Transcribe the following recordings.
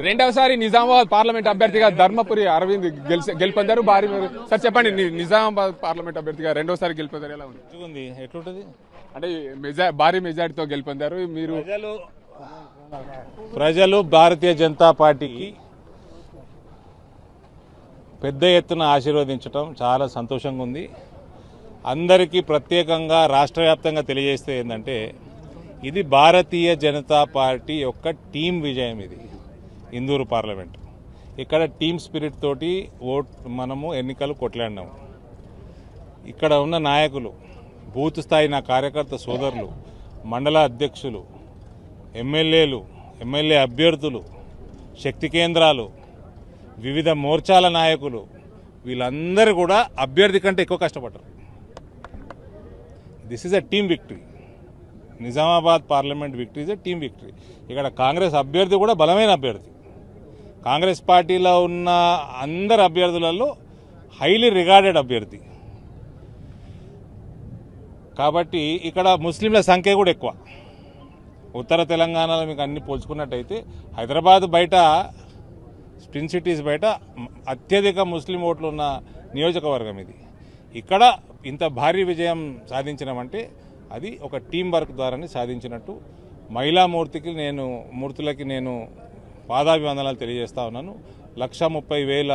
రెండవసారి నిజామాబాద్ పార్లమెంట్ అభ్యర్థిగా ధర్మపురి అరవింద్ గెలుపొందారు. భారీ సార్ చెప్పండి, నిజామాబాద్ పార్లమెంట్ అభ్యర్థిగా రెండోసారి గెలుపొందారు, ఎలా ఉంది? ఎట్లుంటది అంటే భారీ మెజార్టీతో గెలుపొందారు. మీరు ప్రజలు భారతీయ జనతా పార్టీకి పెద్ద ఎత్తున ఆశీర్వదించడం చాలా సంతోషంగా ఉంది. అందరికీ ప్రత్యేకంగా రాష్ట్ర వ్యాప్తంగా తెలియజేస్తే ఏంటంటే ఇది భారతీయ జనతా పార్టీ యొక్క టీం విజయం. ఇది ఇందూరు పార్లమెంట్, ఇక్కడ టీమ్ స్పిరిట్ తోటి మనము ఎన్నికలు కొట్లాడినాము. ఇక్కడ ఉన్న నాయకులు, బూత్ స్థాయి నా కార్యకర్త సోదరులు, మండల అధ్యక్షులు, ఎమ్మెల్యేలు, ఎమ్మెల్యే అభ్యర్థులు, శక్తి కేంద్రాలు, వివిధ మోర్చాల నాయకులు, వీళ్ళందరూ కూడా అభ్యర్థి కంటే ఎక్కువ కష్టపడ్డారు. This is a team victory. Nizamabad parliament victory is a team victory. ఇక్కడ కాంగ్రెస్ అభ్యర్థి కూడా బలమైన అభ్యర్థి. కాంగ్రెస్ పార్టీలో ఉన్న అందరు అభ్యర్థులలో హైలీ రిగార్డెడ్ అభ్యర్థి. కాబట్టి ఇక్కడ ముస్లింల సంఖ్య కూడా ఎక్కువ. ఉత్తర తెలంగాణలో మీకు అన్ని పోల్చుకున్నట్టయితే హైదరాబాద్ బయట, స్పిన్ సిటీస్ బయట అత్యధిక ముస్లిం ఓట్లు ఉన్న నియోజకవర్గం ఇది. ఇక్కడ ఇంత భారీ విజయం సాధించడమంటే అది ఒక టీం వర్క్ ద్వారానే సాధించినట్టు. మహిళా మూర్తులకి నేను పాదాభివందనాలు తెలియజేస్తా ఉన్నాను. 130,000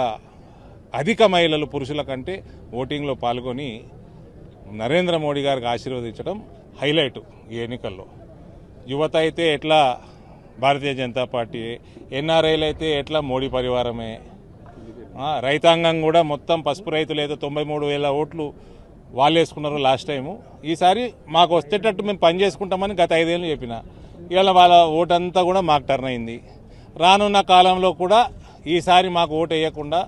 అధిక మహిళలు పురుషుల కంటే ఓటింగ్లో పాల్గొని నరేంద్ర మోడీ గారికి ఆశీర్వదించడం హైలైట్ ఈ ఎన్నికల్లో. యువత అయితే ఎట్లా భారతీయ జనతా పార్టీ, ఎన్ఆర్ఐలు అయితే ఎట్లా మోడీ పరివారమే, రైతాంగం కూడా మొత్తం పసుపు రైతులు అయితే 93,000 ఓట్లు వాళ్ళు వేసుకున్నారు లాస్ట్ టైము. ఈసారి మాకు వచ్చేటట్టు మేము పని చేసుకుంటామని గత 5 ఏళ్ళు చెప్పిన. ఇవాళ వాళ్ళ ఓటంతా కూడా మాకు టర్న్ అయింది. రానున్న కాలంలో కూడా ఈసారి మాకు ఓటు వేయకుండా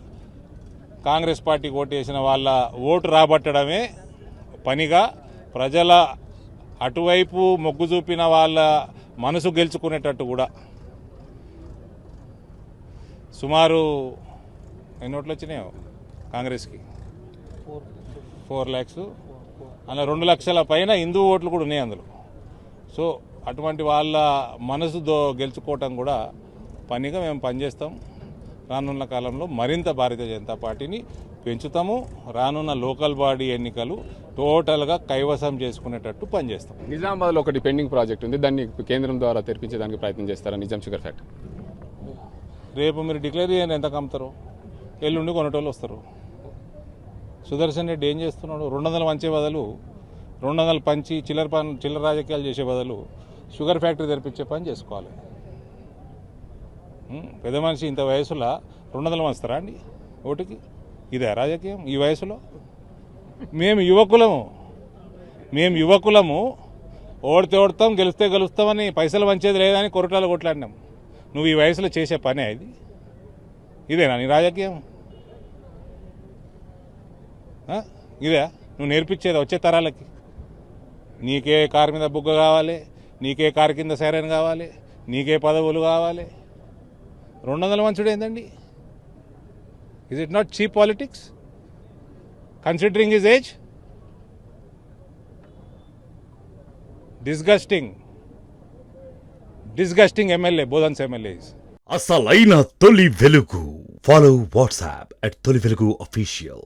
కాంగ్రెస్ పార్టీకి ఓటు వేసిన వాళ్ళ ఓటు రాబట్టడమే పనిగా, ప్రజల అటువైపు మొగ్గు చూపిన వాళ్ళ మనసు గెలుచుకునేటట్టు కూడా. సుమారు ఎన్ని ఓట్లు వచ్చినాయో కాంగ్రెస్కి? 4 lakhs. అలా 2 లక్షల పైన హిందూ ఓట్లు కూడా ఉన్నాయి అందులో. సో అటువంటి వాళ్ళ మనసు గెలుచుకోవటం కూడా పనిగా మేము పనిచేస్తాం. రానున్న కాలంలో మరింత భారతీయ జనతా పార్టీని పెంచుతాము. రానున్న లోకల్ బాడీ ఎన్నికలు టోటల్గా కైవసం చేసుకునేటట్టు పనిచేస్తాం. నిజామాబాద్లో ఒకటి పెండింగ్ ప్రాజెక్ట్ ఉంది, దాన్ని కేంద్రం ద్వారా తెరిపించడానికి ప్రయత్నం చేస్తారా? నిజాం షుగర్ ఫ్యాక్టరీ రేపు మీరు డిక్లేర్ చేయండి, ఎంత కమ్ముతారో. ఎల్లుండి కొనేటోళ్ళు వస్తారు. సుదర్శన్ రెడ్డి ఏం చేస్తున్నాడు? 200 పంచే బదులు 200 పంచి చిల్లర రాజకీయాలు చేసే బదులు షుగర్ ఫ్యాక్టరీ తెరిపించే పని చేసుకోవాలి. పెద్ద మనిషి ఇంత వయసులో 200 పంచుతారా అండి ఓటుకి? ఇదే రాజకీయం ఈ వయసులో? మేము యువకులము ఓడతాం, గెలిస్తే గెలుస్తామని పైసలు పంచేది లేదని కొరటాలు కొట్లాడినాం. నువ్వు ఈ వయసులో చేసే పనే ఇది? ఇదేనా నీ రాజకీయం? ఇదే నువ్వు నేర్పించేది వచ్చే తరాలకి? నీకే కారు మీద బుగ్గ కావాలి, నీకే కారు కింద సైరన్ కావాలి, నీకే పదవులు కావాలి. 200 మంచుడు ఏందండి? Is it not cheap politics? Considering his age? Disgusting MLA, Bodhan's MLAs. అసలైన తొలి వెలుగు. Follow WhatsApp @తొలి వెలుగు official.